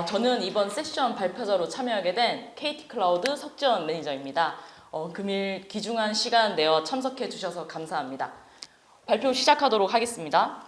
저는 이번 세션 발표자로 참여하게 된 KT 클라우드 석지원 매니저입니다. 금일 귀중한 시간 내어 참석해 주셔서 감사합니다. 발표 시작하도록 하겠습니다.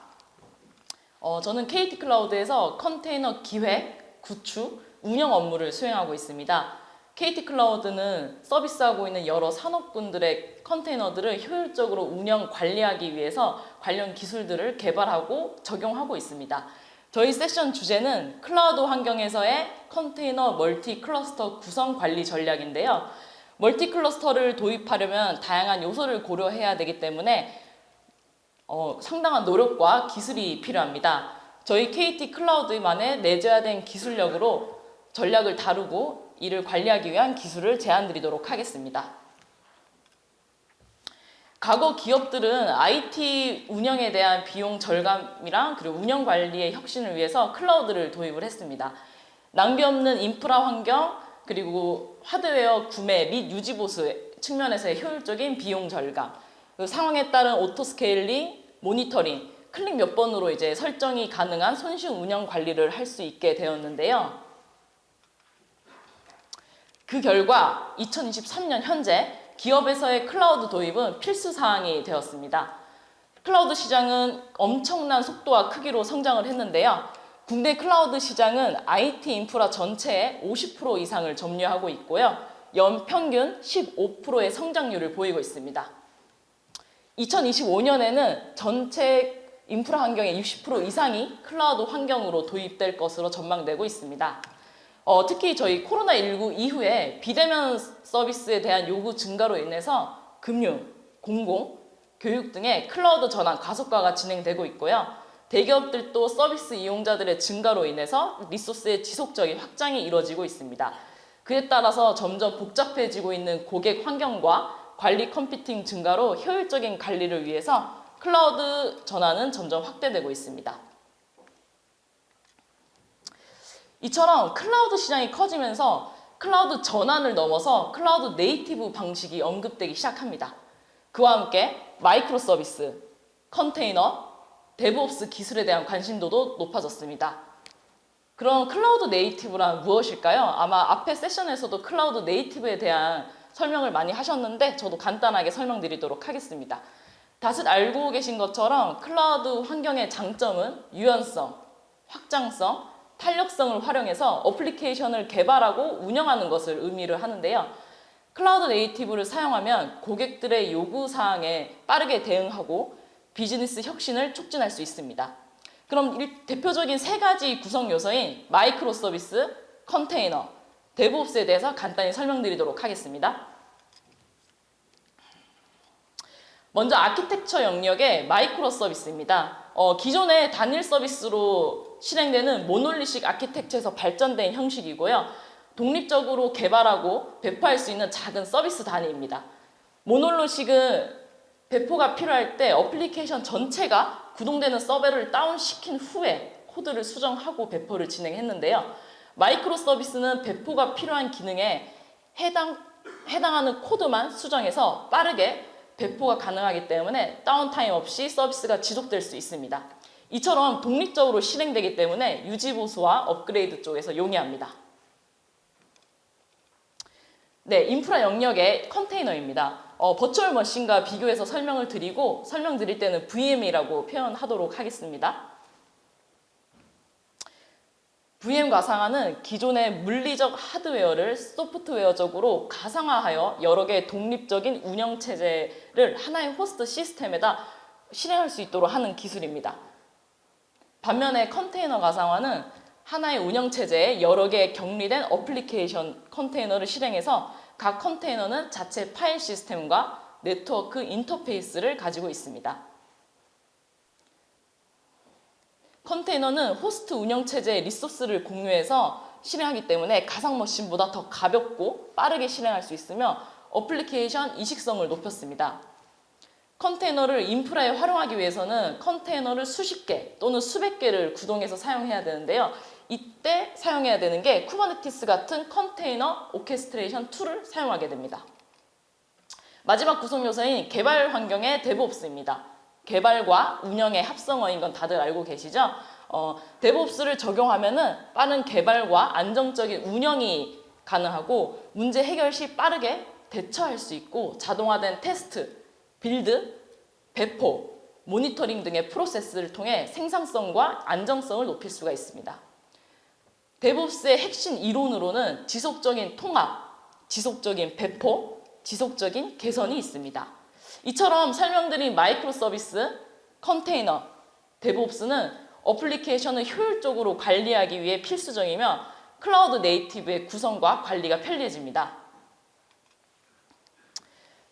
저는 KT 클라우드에서 컨테이너 기획, 구축, 운영 업무를 수행하고 있습니다. KT 클라우드는 서비스하고 있는 여러 산업군들의 컨테이너들을 효율적으로 운영 관리하기 위해서 관련 기술들을 개발하고 적용하고 있습니다. 저희 세션 주제는 클라우드 환경에서의 컨테이너 멀티 클러스터 구성 관리 전략인데요. 멀티 클러스터를 도입하려면 다양한 요소를 고려해야 되기 때문에 상당한 노력과 기술이 필요합니다. 저희 KT 클라우드만의 내재화된 기술력으로 전략을 다루고 이를 관리하기 위한 기술을 제안드리도록 하겠습니다. 과거 기업들은 IT 운영에 대한 비용 절감이랑 그리고 운영 관리의 혁신을 위해서 클라우드를 도입을 했습니다. 낭비 없는 인프라 환경 그리고 하드웨어 구매 및 유지 보수 측면에서의 효율적인 비용 절감, 상황에 따른 오토 스케일링, 모니터링, 클릭 몇 번으로 이제 설정이 가능한 손쉬운 운영 관리를 할 수 있게 되었는데요. 그 결과 2023년 현재 기업에서의 클라우드 도입은 필수 사항이 되었습니다. 클라우드 시장은 엄청난 속도와 크기로 성장을 했는데요. 국내 클라우드 시장은 IT 인프라 전체의 50% 이상을 점유하고 있고요. 연평균 15%의 성장률을 보이고 있습니다. 2025년에는 전체 인프라 환경의 60% 이상이 클라우드 환경으로 도입될 것으로 전망되고 있습니다. 특히 저희 코로나19 이후에 비대면 서비스에 대한 요구 증가로 인해서 금융, 공공, 교육 등의 클라우드 전환 가속화가 진행되고 있고요. 대기업들도 서비스 이용자들의 증가로 인해서 리소스의 지속적인 확장이 이루어지고 있습니다. 그에 따라서 점점 복잡해지고 있는 고객 환경과 관리 컴퓨팅 증가로 효율적인 관리를 위해서 클라우드 전환은 점점 확대되고 있습니다. 이처럼 클라우드 시장이 커지면서 클라우드 전환을 넘어서 클라우드 네이티브 방식이 언급되기 시작합니다. 그와 함께 마이크로 서비스, 컨테이너, 데브옵스 기술에 대한 관심도도 높아졌습니다. 그럼 클라우드 네이티브란 무엇일까요? 아마 앞에 세션에서도 클라우드 네이티브에 대한 설명을 많이 하셨는데 저도 간단하게 설명드리도록 하겠습니다. 다들 알고 계신 것처럼 클라우드 환경의 장점은 유연성, 확장성, 탄력성을 활용해서 어플리케이션을 개발하고 운영하는 것을 의미를 하는데요. 클라우드 네이티브를 사용하면 고객들의 요구사항에 빠르게 대응하고 비즈니스 혁신을 촉진할 수 있습니다. 그럼 대표적인 세 가지 구성 요소인 마이크로 서비스, 컨테이너, 데브옵스에 대해서 간단히 설명드리도록 하겠습니다. 먼저 아키텍처 영역의 마이크로 서비스입니다. 기존의 단일 서비스로 실행되는 모놀리식 아키텍처에서 발전된 형식이고요. 독립적으로 개발하고 배포할 수 있는 작은 서비스 단위입니다. 모놀리식은 배포가 필요할 때 어플리케이션 전체가 구동되는 서버를 다운시킨 후에 코드를 수정하고 배포를 진행했는데요. 마이크로 서비스는 배포가 필요한 기능에 해당하는 코드만 수정해서 빠르게 배포가 가능하기 때문에 다운타임 없이 서비스가 지속될 수 있습니다. 이처럼 독립적으로 실행되기 때문에 유지보수와 업그레이드 쪽에서 용이합니다. 네, 인프라 영역의 컨테이너입니다. 버추얼 머신과 비교해서 설명드릴 때는 VM이라고 표현하도록 하겠습니다. VM 가상화는 기존의 물리적 하드웨어를 소프트웨어적으로 가상화하여 여러 개의 독립적인 운영체제를 하나의 호스트 시스템에다 실행할 수 있도록 하는 기술입니다. 반면에 컨테이너 가상화는 하나의 운영체제에 여러 개의 격리된 어플리케이션 컨테이너를 실행해서 각 컨테이너는 자체 파일 시스템과 네트워크 인터페이스를 가지고 있습니다. 컨테이너는 호스트 운영체제의 리소스를 공유해서 실행하기 때문에 가상머신보다 더 가볍고 빠르게 실행할 수 있으며 어플리케이션 이식성을 높였습니다. 컨테이너를 인프라에 활용하기 위해서는 컨테이너를 수십 개 또는 수백 개를 구동해서 사용해야 되는데요. 이때 사용해야 되는 게 쿠버네티스 같은 컨테이너 오케스트레이션 툴을 사용하게 됩니다. 마지막 구성 요소인 개발 환경의 데브옵스입니다. 개발과 운영의 합성어인 건 다들 알고 계시죠? 데브옵스를 적용하면은 빠른 개발과 안정적인 운영이 가능하고 문제 해결 시 빠르게 대처할 수 있고 자동화된 테스트, 빌드, 배포, 모니터링 등의 프로세스를 통해 생산성과 안정성을 높일 수가 있습니다. 데브옵스의 핵심 이론으로는 지속적인 통합, 지속적인 배포, 지속적인 개선이 있습니다. 이처럼 설명드린 마이크로 서비스, 컨테이너, 데브옵스는 어플리케이션을 효율적으로 관리하기 위해 필수적이며 클라우드 네이티브의 구성과 관리가 편리해집니다.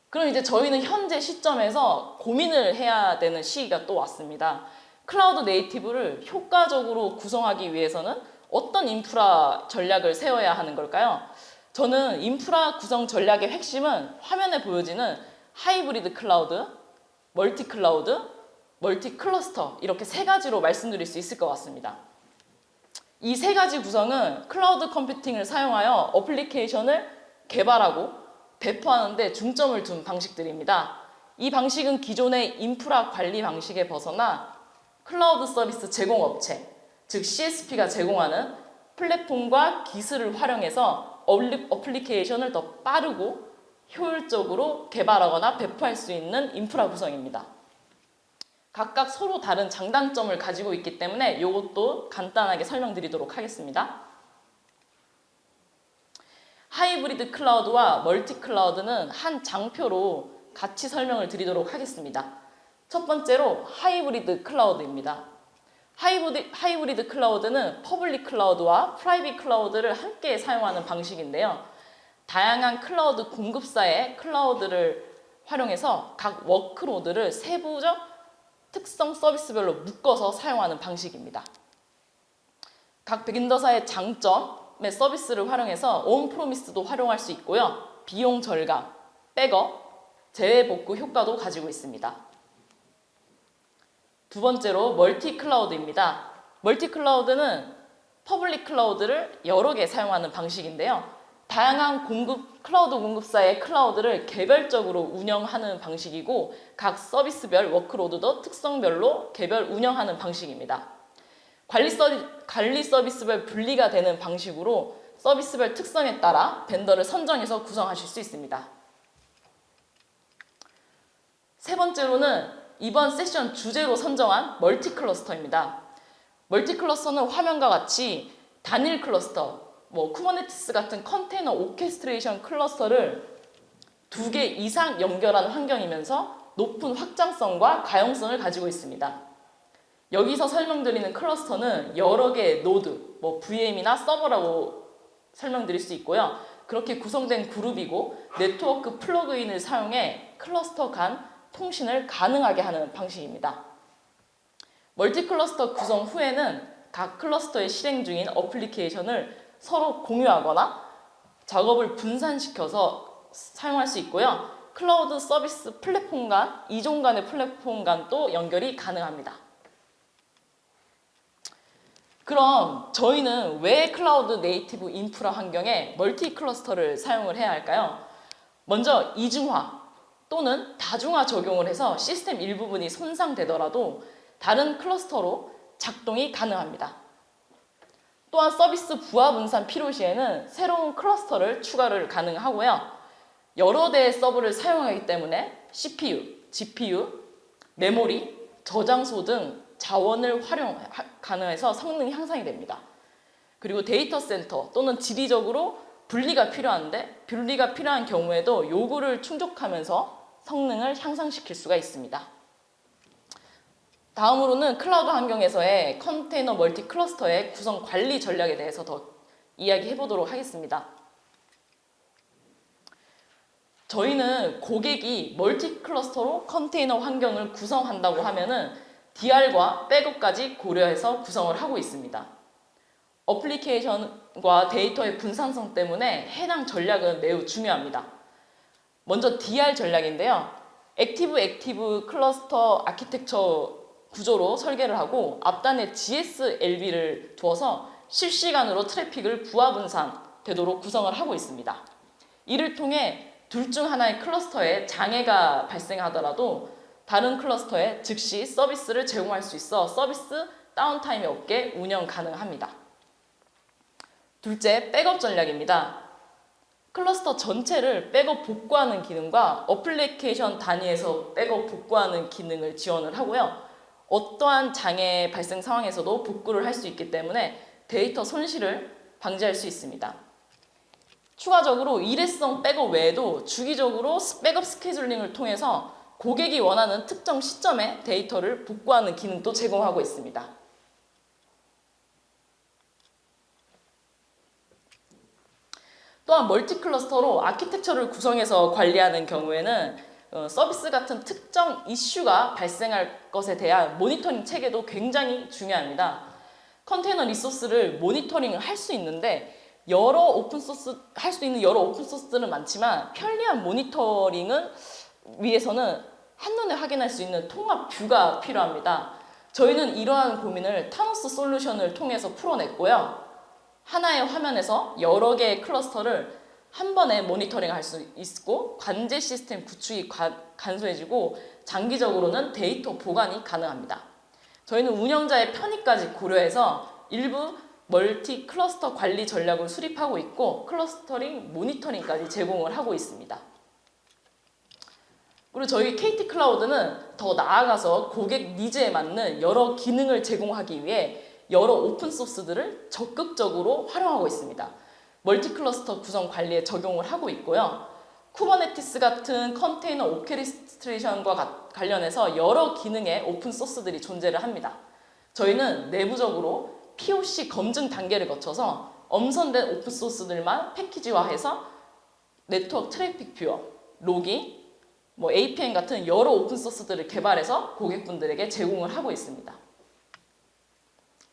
그럼 이제 저희는 현재 시점에서 고민을 해야 되는 시기가 또 왔습니다. 클라우드 네이티브를 효과적으로 구성하기 위해서는 어떤 인프라 전략을 세워야 하는 걸까요? 저는 인프라 구성 전략의 핵심은 화면에 보여지는 하이브리드 클라우드, 멀티 클라우드, 멀티 클러스터 이렇게 세 가지로 말씀드릴 수 있을 것 같습니다. 이 세 가지 구성은 클라우드 컴퓨팅을 사용하여 어플리케이션을 개발하고 배포하는 데 중점을 둔 방식들입니다. 이 방식은 기존의 인프라 관리 방식에 벗어나 클라우드 서비스 제공업체, 즉 CSP가 제공하는 플랫폼과 기술을 활용해서 어플리케이션을 더 빠르고 효율적으로 개발하거나 배포할 수 있는 인프라 구성입니다. 각각 서로 다른 장단점을 가지고 있기 때문에 이것도 간단하게 설명드리도록 하겠습니다. 하이브리드 클라우드와 멀티 클라우드는 한 장표로 같이 설명을 드리도록 하겠습니다. 첫 번째로 하이브리드 클라우드입니다. 하이브리드 클라우드는 퍼블릭 클라우드와 프라이빗 클라우드를 함께 사용하는 방식인데요. 다양한 클라우드 공급사의 클라우드를 활용해서 각 워크로드를 세부적 특성 서비스별로 묶어서 사용하는 방식입니다. 각 벤더사의 장점의 서비스를 활용해서 온 프로미스도 활용할 수 있고요. 비용 절감, 백업, 재회복구 효과도 가지고 있습니다. 두 번째로 멀티 클라우드입니다. 멀티 클라우드는 퍼블릭 클라우드를 여러 개 사용하는 방식인데요. 다양한 클라우드 공급사의 클라우드를 개별적으로 운영하는 방식이고 각 서비스별 워크로드도 특성별로 개별 운영하는 방식입니다. 관리 서비스별 분리가 되는 방식으로 서비스별 특성에 따라 벤더를 선정해서 구성하실 수 있습니다. 세 번째로는 이번 세션 주제로 선정한 멀티 클러스터입니다. 멀티 클러스터는 화면과 같이 단일 클러스터, 쿠버네티스 같은 컨테이너 오케스트레이션 클러스터를 2개 이상 연결한 환경이면서 높은 확장성과 가용성을 가지고 있습니다. 여기서 설명드리는 클러스터는 여러 개의 노드, VM이나 서버라고 설명드릴 수 있고요. 그렇게 구성된 그룹이고 네트워크 플러그인을 사용해 클러스터 간 통신을 가능하게 하는 방식입니다. 멀티 클러스터 구성 후에는 각 클러스터에 실행 중인 어플리케이션을 서로 공유하거나 작업을 분산시켜서 사용할 수 있고요. 클라우드 서비스 플랫폼 간, 이종 간의 플랫폼 간도 연결이 가능합니다. 그럼 저희는 왜 클라우드 네이티브 인프라 환경에 멀티 클러스터를 사용을 해야 할까요? 먼저 이중화 또는 다중화 적용을 해서 시스템 일부분이 손상되더라도 다른 클러스터로 작동이 가능합니다. 또한 서비스 부하 분산 필요 시에는 새로운 클러스터를 추가를 가능하고요. 여러 대의 서버를 사용하기 때문에 CPU, GPU, 메모리, 저장소 등 자원을 활용 가능해서 성능 향상이 됩니다. 그리고 데이터 센터 또는 지리적으로 분리가 필요한 경우에도 요구를 충족하면서 성능을 향상시킬 수가 있습니다. 다음으로는 클라우드 환경에서의 컨테이너 멀티 클러스터의 구성 관리 전략에 대해서 더 이야기해 보도록 하겠습니다. 저희는 고객이 멀티 클러스터로 컨테이너 환경을 구성한다고 하면은 DR과 백업까지 고려해서 구성을 하고 있습니다. 어플리케이션과 데이터의 분산성 때문에 해당 전략은 매우 중요합니다. 먼저 DR 전략인데요. 액티브 클러스터 아키텍처 구조로 설계를 하고 앞단에 GSLB를 두어서 실시간으로 트래픽을 부하 분산되도록 구성을 하고 있습니다. 이를 통해 둘 중 하나의 클러스터에 장애가 발생하더라도 다른 클러스터에 즉시 서비스를 제공할 수 있어 서비스 다운타임이 없게 운영 가능합니다. 둘째, 백업 전략입니다. 클러스터 전체를 백업 복구하는 기능과 어플리케이션 단위에서 백업 복구하는 기능을 지원을 하고요. 어떠한 장애 발생 상황에서도 복구를 할 수 있기 때문에 데이터 손실을 방지할 수 있습니다. 추가적으로 일회성 백업 외에도 주기적으로 백업 스케줄링을 통해서 고객이 원하는 특정 시점에 데이터를 복구하는 기능도 제공하고 있습니다. 또한 멀티 클러스터로 아키텍처를 구성해서 관리하는 경우에는 서비스 같은 특정 이슈가 발생할 것에 대한 모니터링 체계도 굉장히 중요합니다. 컨테이너 리소스를 모니터링을 할 수 있는데 할 수 있는 여러 오픈소스들은 많지만 편리한 모니터링을 위해서는 한눈에 확인할 수 있는 통합 뷰가 필요합니다. 저희는 이러한 고민을 타노스 솔루션을 통해서 풀어냈고요. 하나의 화면에서 여러 개의 클러스터를 한 번에 모니터링할 수 있고 관제 시스템 구축이 간소해지고 장기적으로는 데이터 보관이 가능합니다. 저희는 운영자의 편의까지 고려해서 일부 멀티 클러스터 관리 전략을 수립하고 있고 클러스터링 모니터링까지 제공을 하고 있습니다. 그리고 저희 KT 클라우드는 더 나아가서 고객 니즈에 맞는 여러 기능을 제공하기 위해 여러 오픈소스들을 적극적으로 활용하고 있습니다. 멀티 클러스터 구성 관리에 적용을 하고 있고요. 쿠버네티스 같은 컨테이너 오케스트레이션과 관련해서 여러 기능의 오픈소스들이 존재를 합니다. 저희는 내부적으로 POC 검증 단계를 거쳐서 엄선된 오픈소스들만 패키지화해서 네트워크 트래픽 뷰어, 로깅, APN 같은 여러 오픈소스들을 개발해서 고객분들에게 제공을 하고 있습니다.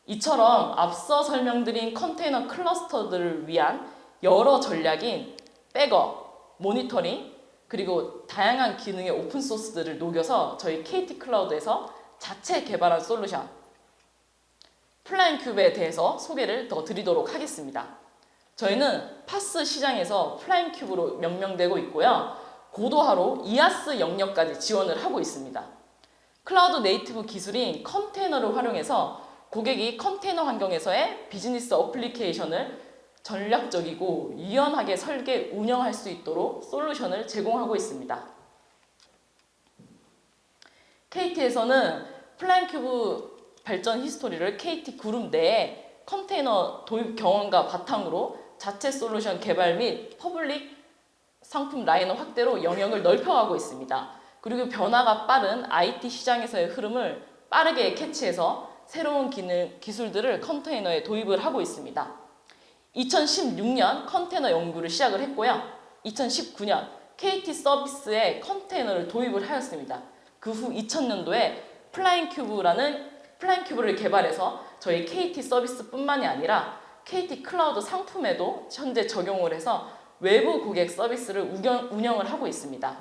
이처럼 앞서 설명드린 컨테이너 클러스터들을 위한 여러 전략인 백업, 모니터링, 그리고 다양한 기능의 오픈소스들을 녹여서 저희 KT 클라우드에서 자체 개발한 솔루션 플라잉큐브에 대해서 소개를 더 드리도록 하겠습니다. 저희는 파스 시장에서 플라잉큐브로 명명되고 있고요. 고도화로 이아스 영역까지 지원을 하고 있습니다. 클라우드 네이티브 기술인 컨테이너를 활용해서 고객이 컨테이너 환경에서의 비즈니스 어플리케이션을 전략적이고 유연하게 설계, 운영할 수 있도록 솔루션을 제공하고 있습니다. KT에서는 플라잉큐브 발전 히스토리를 KT 그룹 내에 컨테이너 도입 경험과 바탕으로 자체 솔루션 개발 및 퍼블릭 상품 라인업 확대로 영역을 넓혀가고 있습니다. 그리고 변화가 빠른 IT 시장에서의 흐름을 빠르게 캐치해서 새로운 기술들을 컨테이너에 도입을 하고 있습니다. 2016년 컨테이너 연구를 시작을 했고요. 2019년 KT 서비스에 컨테이너를 도입을 하였습니다. 그 후 2000년도에 플라잉큐브를 개발해서 저희 KT 서비스뿐만이 아니라 KT 클라우드 상품에도 현재 적용을 해서 외부 고객 서비스를 운영을 하고 있습니다.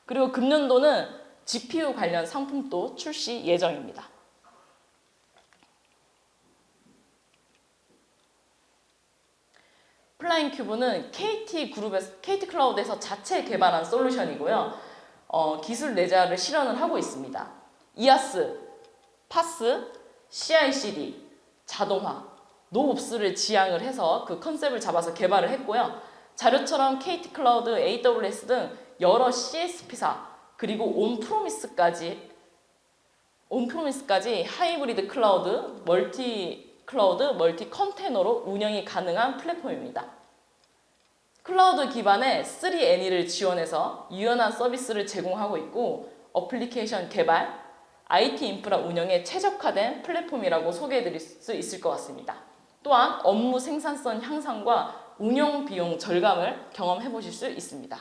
그리고 금년도는 GPU 관련 상품도 출시 예정입니다. 플라잉큐브는 KT 클라우드에서 자체 개발한 솔루션이고요. 기술 내자를 실현을 하고 있습니다. 이아스, 파스, CI/CD, 자동화, 노옵스를 지향을 해서 그 컨셉을 잡아서 개발을 했고요. 자료처럼 KT 클라우드, AWS 등 여러 CSP사 그리고 온프로미스까지 하이브리드 클라우드, 멀티 컨테이너로 운영이 가능한 플랫폼입니다. 클라우드 기반의 3NE를 지원해서 유연한 서비스를 제공하고 있고 어플리케이션 개발, IT 인프라 운영에 최적화된 플랫폼이라고 소개해드릴 수 있을 것 같습니다. 또한 업무 생산성 향상과 운영 비용 절감을 경험해 보실 수 있습니다.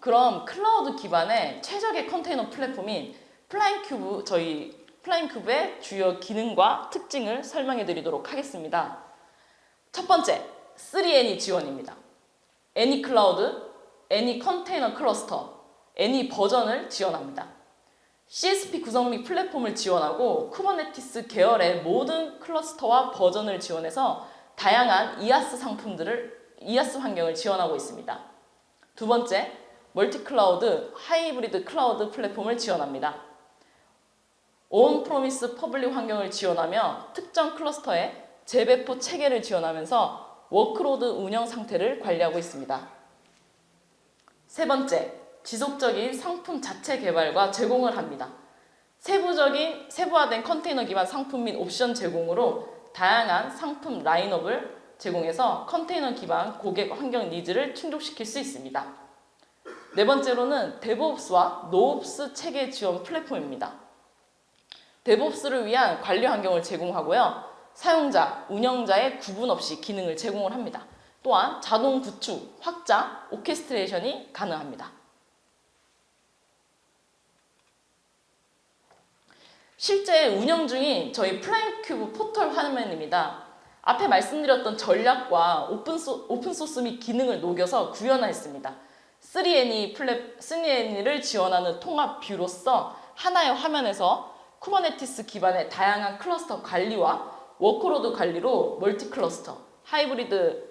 그럼 클라우드 기반의 최적의 컨테이너 플랫폼인 저희 플라잉큐브의 주요 기능과 특징을 설명해 드리도록 하겠습니다. 첫 번째, 3NE 지원입니다. 애니 클라우드, 애니 컨테이너 클러스터, 애니 버전을 지원합니다. CSP 구성 및 플랫폼을 지원하고 쿠버네티스 계열의 모든 클러스터와 버전을 지원해서 다양한 이아스 환경을 지원하고 있습니다. 두 번째, 멀티클라우드, 하이브리드 클라우드 플랫폼을 지원합니다. 온 프로미스 퍼블릭 환경을 지원하며 특정 클러스터의 재배포 체계를 지원하면서 워크로드 운영 상태를 관리하고 있습니다. 세 번째, 지속적인 상품 자체 개발과 제공을 합니다. 세부화된 컨테이너 기반 상품 및 옵션 제공으로 다양한 상품 라인업을 제공해서 컨테이너 기반 고객 환경 니즈를 충족시킬 수 있습니다. 네 번째로는 데브옵스와 노옵스 체계 지원 플랫폼입니다. 데브옵스를 위한 관리 환경을 제공하고요. 사용자, 운영자의 구분 없이 기능을 제공을 합니다. 또한 자동 구축, 확장, 오케스트레이션이 가능합니다. 실제 운영 중인 저희 플라잉큐브 포털 화면입니다. 앞에 말씀드렸던 전략과 오픈소스 및 기능을 녹여서 구현했습니다. 3NE를 지원하는 통합 뷰로서 하나의 화면에서 쿠버네티스 기반의 다양한 클러스터 관리와 워크로드 관리로 하이브리드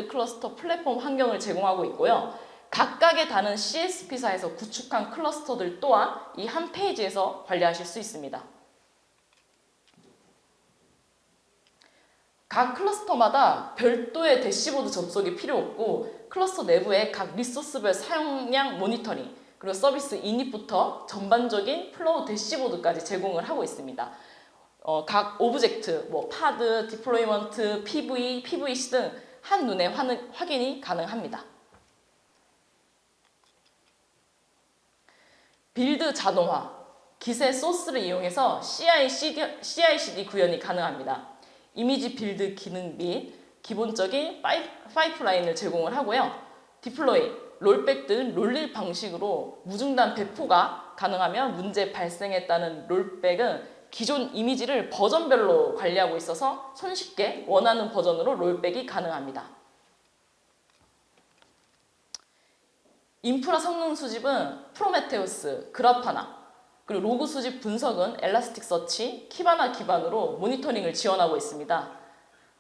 클러스터 플랫폼 환경을 제공하고 있고요. 각각의 다른 CSP사에서 구축한 클러스터들 또한 이 한 페이지에서 관리하실 수 있습니다. 각 클러스터마다 별도의 대시보드 접속이 필요 없고 클러스터 내부에 각 리소스별 사용량 모니터링 그리고 서비스 이닛부터 전반적인 플로우 대시보드까지 제공을 하고 있습니다. 각 오브젝트, 파드, 디플로이먼트, PVC 등 한눈에 확인이 가능합니다. 빌드 자동화, 기세 소스를 이용해서 CI/CD 구현이 가능합니다. 이미지 빌드 기능 및 기본적인 파이프라인을 제공을 하고요. 디플로이, 롤백 등 롤릴 방식으로 무중단 배포가 가능하며 문제 발생했다는 롤백은 기존 이미지를 버전별로 관리하고 있어서 손쉽게 원하는 버전으로 롤백이 가능합니다. 인프라 성능 수집은 프로메테우스, 그라파나, 그리고 로그 수집 분석은 엘라스틱서치, 키바나 기반으로 모니터링을 지원하고 있습니다.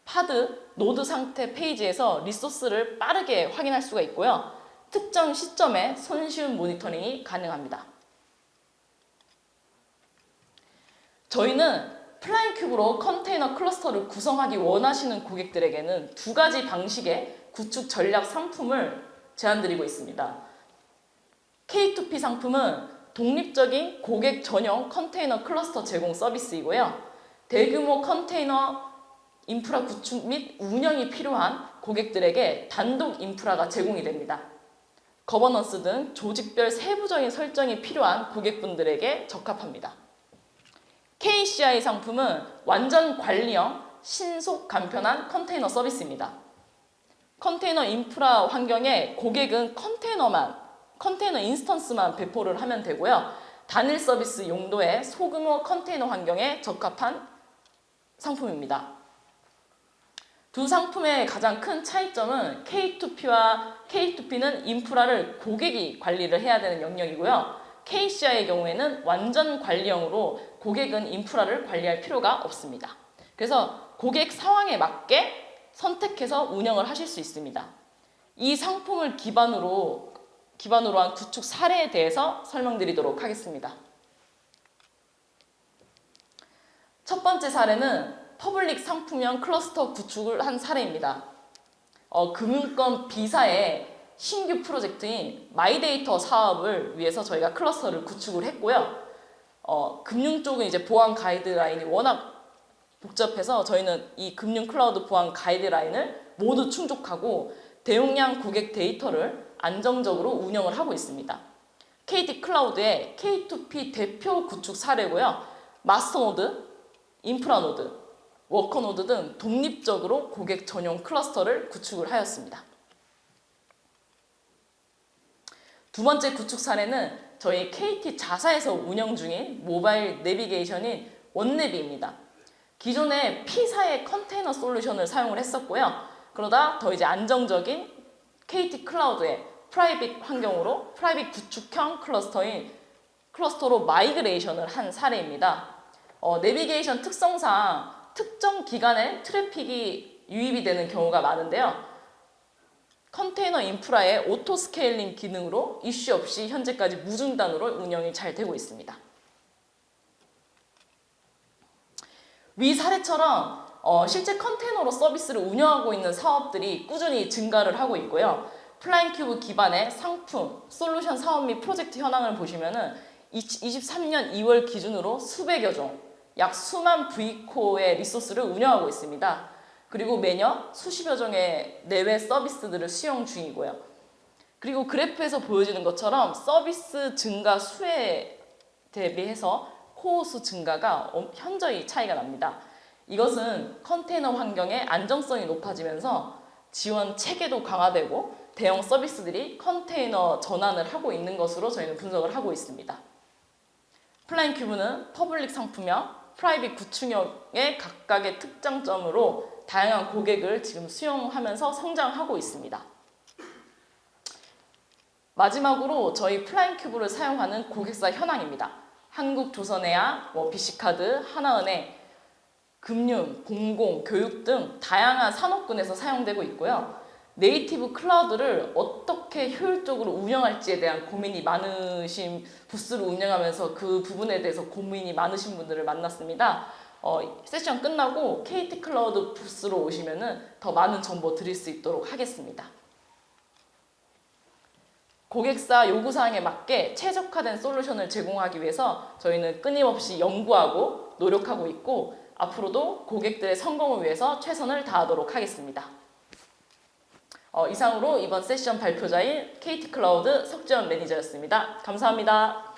파드, 노드 상태 페이지에서 리소스를 빠르게 확인할 수가 있고요. 특정 시점에 손쉬운 모니터링이 가능합니다. 저희는 플라잉큐브로 컨테이너 클러스터를 구성하기 원하시는 고객들에게는 두 가지 방식의 구축 전략 상품을 제안드리고 있습니다. K2P 상품은 독립적인 고객 전용 컨테이너 클러스터 제공 서비스이고요. 대규모 컨테이너 인프라 구축 및 운영이 필요한 고객들에게 단독 인프라가 제공이 됩니다. 거버넌스 등 조직별 세부적인 설정이 필요한 고객분들에게 적합합니다. KCI 상품은 완전 관리형, 신속 간편한 컨테이너 서비스입니다. 컨테이너 인프라 환경에 고객은 컨테이너 인스턴스만 배포를 하면 되고요. 단일 서비스 용도의 소규모 컨테이너 환경에 적합한 상품입니다. 두 상품의 가장 큰 차이점은 K2P는 인프라를 고객이 관리를 해야 되는 영역이고요. KCI의 경우에는 완전 관리형으로 고객은 인프라를 관리할 필요가 없습니다. 그래서 고객 상황에 맞게 선택해서 운영을 하실 수 있습니다. 이 상품을 기반으로 한 구축 사례에 대해서 설명드리도록 하겠습니다. 첫 번째 사례는 퍼블릭 상품형 클러스터 구축을 한 사례입니다. 금융권 B사의 신규 프로젝트인 마이데이터 사업을 위해서 저희가 클러스터를 구축을 했고요. 금융 쪽은 이제 보안 가이드라인이 워낙 복잡해서 저희는 이 금융 클라우드 보안 가이드라인을 모두 충족하고 대용량 고객 데이터를 안정적으로 운영을 하고 있습니다. KT 클라우드의 K2P 대표 구축 사례고요. 마스터 노드, 인프라 노드, 워커 노드 등 독립적으로 고객 전용 클러스터를 구축을 하였습니다. 두 번째 구축 사례는 저희 KT 자사에서 운영 중인 모바일 내비게이션인 원내비입니다. 기존에 P사의 컨테이너 솔루션을 사용을 했었고요. 그러다 더 이제 안정적인 KT 클라우드의 프라이빗 환경으로 프라이빗 구축형 클러스터로 마이그레이션을 한 사례입니다. 내비게이션 특성상 특정 기간에 트래픽이 유입이 되는 경우가 많은데요. 컨테이너 인프라의 오토 스케일링 기능으로 이슈 없이 현재까지 무중단으로 운영이 잘 되고 있습니다. 위 사례처럼 실제 컨테이너로 서비스를 운영하고 있는 사업들이 꾸준히 증가를 하고 있고요. 플라잉큐브 기반의 상품, 솔루션 사업 및 프로젝트 현황을 보시면은 23년 2월 기준으로 수백여 종, 약 수만 V코어의 리소스를 운영하고 있습니다. 그리고 매년 수십여 종의 내외 서비스들을 수용 중이고요. 그리고 그래프에서 보여지는 것처럼 서비스 증가 수에 대비해서 코어 수 증가가 현저히 차이가 납니다. 이것은 컨테이너 환경의 안정성이 높아지면서 지원 체계도 강화되고 대형 서비스들이 컨테이너 전환을 하고 있는 것으로 저희는 분석을 하고 있습니다. 플라잉큐브는 퍼블릭 상품형, 프라이빗 구축형의 각각의 특장점으로 다양한 고객을 지금 수용하면서 성장하고 있습니다. 마지막으로 저희 플라잉큐브를 사용하는 고객사 현황입니다. 한국조선해양, BC카드, 하나은행, 금융, 공공, 교육 등 다양한 산업군에서 사용되고 있고요. 네이티브 클라우드를 어떻게 효율적으로 운영할지에 대한 고민이 많으신 부스를 운영하면서 그 부분에 대해서 고민이 많으신 분들을 만났습니다. 세션 끝나고 KT 클라우드 부스로 오시면은 더 많은 정보 드릴 수 있도록 하겠습니다. 고객사 요구사항에 맞게 최적화된 솔루션을 제공하기 위해서 저희는 끊임없이 연구하고 노력하고 있고 앞으로도 고객들의 성공을 위해서 최선을 다하도록 하겠습니다. 이상으로 이번 세션 발표자인 KT 클라우드 석재원 매니저였습니다. 감사합니다.